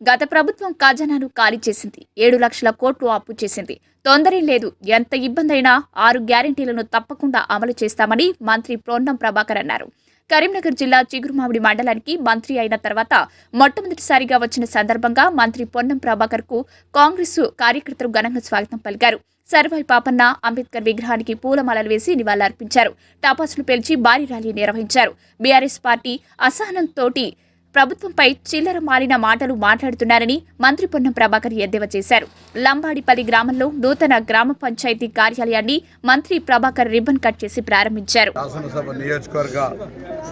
గత ప్రభుత్వం ఖజానాను ఖాళీ చేసింది. 7 లక్షల కోట్లు అప్పు చేసింది. తొందరేం లేదు. ఎంత ఇబ్బందైనా 6 గ్యారెంటీలను తప్పకుండా అమలు చేస్తామని మంత్రి పొన్నం ప్రభాకర్ అన్నారు. కరీంనగర్ జిల్లా చిగురుమామిడి మండలానికి మంత్రి అయిన తర్వాత మొట్టమొదటిసారిగా వచ్చిన సందర్భంగా మంత్రి పొన్నం ప్రభాకర్ కు కాంగ్రెస్ కార్యకర్తలు ఘనంగా స్వాగతం పలికారు. సర్వాయి పాపన్న అంబేద్కర్ విగ్రహానికి పూలమాలలు వేసి నివాళులర్పించారు. టపాసులు పేల్చి భారీ ర్యాలీ నిర్వహించారు. బీఆర్ఎస్ పార్టీ అసహనంతోటి ప్రభుత్వంపై చిల్లర మాలిన మాటలు మాట్లాడుతున్నారని మంత్రి పొన్నం ప్రభాకర్ ఎద్దేవా చేశారు. లంబాడిపల్లి గ్రామంలో నూతన గ్రామ పంచాయతీ కార్యాలయాన్ని మంత్రి ప్రభాకర్ రిబ్బన్ కట్ చేసి ప్రారంభించారు. శాసనసభ నియోజకవర్గ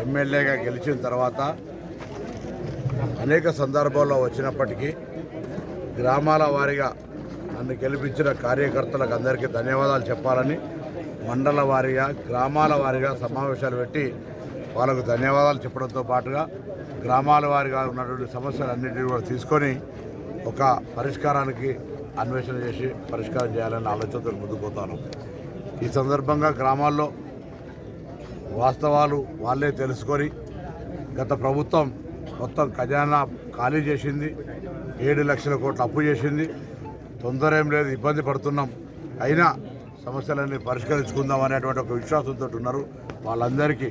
ఎమ్మెల్యేగా గెలిచిన తర్వాత అనేక సందర్భాల్లో వచ్చినప్పటికీ గ్రామాల వారీగా నన్ను గెలిపించిన కార్యకర్తలకు అందరికీ ధన్యవాదాలు చెప్పాలని మండల వారీగా గ్రామాల వారీగా సమావేశాలు పెట్టి వాళ్ళకు ధన్యవాదాలు చెప్పడంతో పాటుగా గ్రామాల వారీగా ఉన్నటువంటి సమస్యలన్నింటినీ కూడా తీసుకొని ఒక పరిష్కారానికి అన్వేషణ చేసి పరిష్కారం చేయాలనే ఆలోచనతో ముందుకు పోతాను. ఈ సందర్భంగా గ్రామాల్లో వాస్తవాలు వాళ్ళే తెలుసుకొని గత ప్రభుత్వం మొత్తం ఖజానా ఖాళీ చేసింది, 7 లక్షల కోట్ల అప్పు చేసింది. తొందర ఏం లేదు, ఇబ్బంది పడుతున్నాం, అయినా సమస్యలన్నీ పరిష్కరించుకుందాం అనేటువంటి ఒక విశ్వాసంతో ఉన్నారు. వాళ్ళందరికీ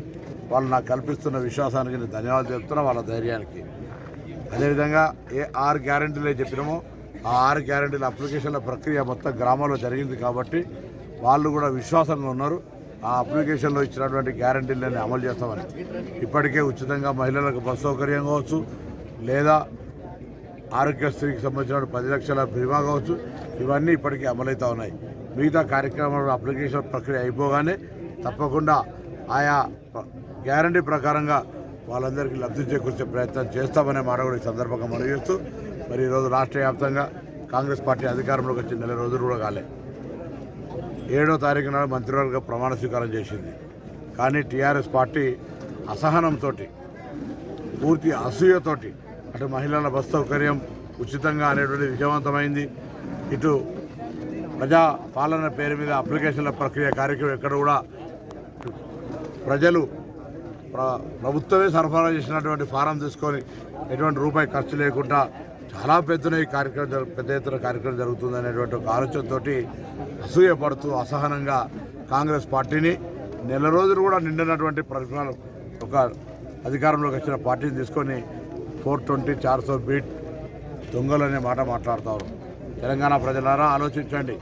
వాళ్ళు నాకు కల్పిస్తున్న విశ్వాసానికి నేను ధన్యవాదాలు చెప్తున్నా, వాళ్ళ ధైర్యానికి. అదేవిధంగా ఏ 6 గ్యారెంటీలే చెప్పినామో ఆ 6 గ్యారెంటీల అప్లికేషన్ల ప్రక్రియ మొత్తం గ్రామాల్లో జరిగింది కాబట్టి వాళ్ళు కూడా విశ్వాసంగా ఉన్నారు. ఆ అప్లికేషన్లో ఇచ్చినటువంటి గ్యారెంటీలని అమలు చేస్తామని. ఇప్పటికే ఉచితంగా మహిళలకు బస్సు సౌకర్యం కావచ్చు, లేదా ఆరోగ్యశ్రీకి సంబంధించిన 10 లక్షల బీమా కావచ్చు, ఇవన్నీ ఇప్పటికీ అమలవుతూ ఉన్నాయి. మిగతా కార్యక్రమాల అప్లికేషన్ ప్రక్రియ అయిపోగానే తప్పకుండా ఆయా గ్యారంటీ ప్రకారంగా వాళ్ళందరికీ లబ్ధి చేకూర్చే ప్రయత్నం చేస్తామనే మాట కూడా ఈ సందర్భంగా మనం చేస్తూ, మరి ఈరోజు రాష్ట్ర వ్యాప్తంగా కాంగ్రెస్ పార్టీ అధికారంలోకి వచ్చి 4 రోజులు కూడా కాలే. 7వ తారీఖు నాడు మంత్రివర్గ ప్రమాణ స్వీకారం చేసింది. కానీ టీఆర్ఎస్ పార్టీ అసహనంతో, పూర్తి అసూయతోటి అటు మహిళల బస్ సౌకర్యం ఉచితంగా అనేటువంటి విజయవంతమైంది, ఇటు ప్రజా పాలన పేరు మీద అప్లికేషన్ల ప్రక్రియ కార్యక్రమం ఎక్కడ కూడా ప్రజలు ప్రభుత్వమే సరఫరా చేసినటువంటి ఫారం తీసుకొని ఎటువంటి రూపాయి ఖర్చు లేకుండా చాలా పెద్ద ఎత్తున కార్యక్రమం జరుగుతుంది అనేటువంటి ఒక ఆలోచనతోటి అసూయపడుతూ అసహనంగా కాంగ్రెస్ పార్టీని 4 రోజులు కూడా నిండినటువంటి ప్రతిఫలం ఒక అధికారంలోకి వచ్చిన పార్టీని తీసుకొని 420 400 బీట్ దొంగలు అనే మాట మాట్లాడతారు. తెలంగాణ ప్రజలారా ఆలోచించండి.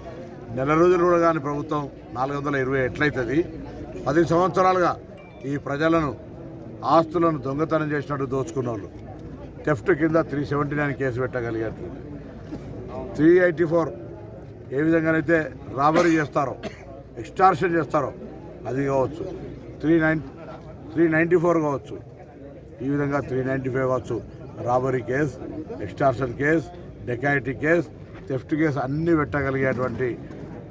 4 రోజులు కూడా కానీ ప్రభుత్వం 420 ఎట్లయితుంది? 10 సంవత్సరాలుగా ఈ ప్రజలను ఆస్తులను దొంగతనం చేసినట్టు దోచుకున్న వాళ్ళు థెఫ్ట్ కింద 379 కేసు పెట్టగలిగారు. 384 ఏ విధంగానైతే రాబరీ చేస్తారో, ఎక్స్టార్షన్ చేస్తారో అది కావచ్చు, 394 కావచ్చు, ఈ విధంగా 395 కావచ్చు, robbery case, extortion case, dacoity case, theft case అన్నీ పెట్టగలిగేటువంటి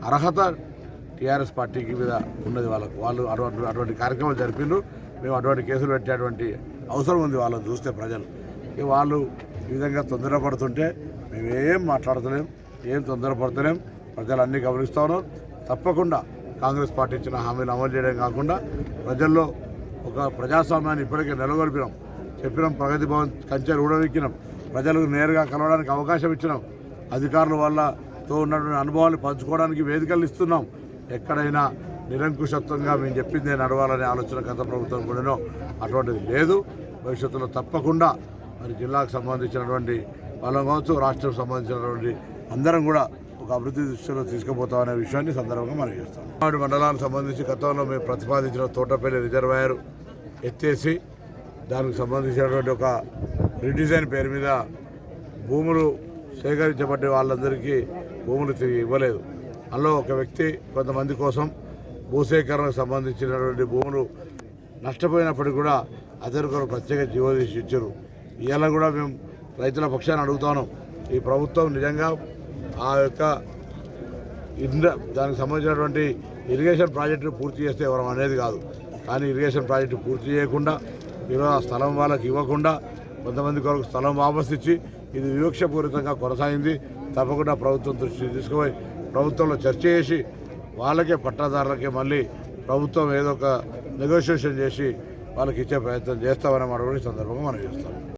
అర్హత టీఆర్ఎస్ పార్టీకి మీద ఉన్నది. వాళ్ళు అటువంటి కార్యక్రమాలు జరిపిండ్రు. మేము అటువంటి కేసులు పెట్టేటువంటి అవసరం ఉంది వాళ్ళని చూస్తే ప్రజలు. వాళ్ళు ఈ విధంగా తొందరపడుతుంటే మేమేం మాట్లాడతలేం, ఏం తొందరపడతలేం. ప్రజలు అన్నీ గమనిస్తూ ఉన్నారు. తప్పకుండా కాంగ్రెస్ పార్టీ ఇచ్చిన హామీలు అమలు చేయడం కాకుండా ప్రజల్లో ఒక ప్రజాస్వామ్యాన్ని ఇప్పటికే నెలకొల్పినాం. చెప్పినాం, ప్రగతి భవన్ కంచెలు ఊడవెక్కినాం, ప్రజలకు నేరుగా కలవడానికి అవకాశం ఇచ్చినాం, అధికారుల వాళ్ళతో ఉన్నటువంటి అనుభవాలు పంచుకోవడానికి వేదికలు ఇస్తున్నాం. ఎక్కడైనా నిరంకుశత్వంగా మేము చెప్పిందే నడవాలనే ఆలోచన గత ప్రభుత్వం కూడానో అటువంటిది లేదు. భవిష్యత్తులో తప్పకుండా మరి జిల్లాకు సంబంధించినటువంటి వాళ్ళం కావచ్చు, రాష్ట్రం సంబంధించినటువంటి అందరం కూడా ఒక అభివృద్ధి దృష్టిలో తీసుకుపోతామనే విషయాన్ని సందర్భంగా మనం చేస్తాం. మండలానికి సంబంధించి గతంలో మేము ప్రతిపాదించిన తోటపల్లి రిజర్వాయర్ ఎత్తేసి దానికి సంబంధించినటువంటి ఒక రీడిజైన్ పేరు మీద భూములు సేకరించబడ్డ వాళ్ళందరికీ భూములు తిరిగి ఇవ్వలేదు. అందులో ఒక వ్యక్తి కొంతమంది కోసం భూసేకరణకు సంబంధించినటువంటి భూములు నష్టపోయినప్పటికీ కూడా అతనికి ప్రత్యేక జీవో తీసి ఇచ్చారు. ఇవాళ కూడా మేము రైతుల పక్షాన్ని అడుగుతాను, ఈ ప్రభుత్వం నిజంగా ఆ యొక్క దానికి సంబంధించినటువంటి ఇరిగేషన్ ప్రాజెక్టును పూర్తి చేస్తే ఎవరం అనేది కాదు. కానీ ఇరిగేషన్ ప్రాజెక్టు పూర్తి చేయకుండా ఈరోజు ఆ స్థలం వాళ్ళకి ఇవ్వకుండా కొంతమంది కొరకు స్థలం వాపసు ఇచ్చి ఇది వివక్షపూరితంగా కొనసాగింది. తప్పకుండా ప్రభుత్వం దృష్టి తీసుకుపోయి ప్రభుత్వంలో చర్చ చేసి వాళ్ళకే పట్టాదారులకే మళ్ళీ ప్రభుత్వం ఏదో ఒక నెగోషియేషన్ చేసి వాళ్ళకి ఇచ్చే ప్రయత్నం చేస్తామనే మాట కూడా ఈ సందర్భంగా మనం చేస్తాం.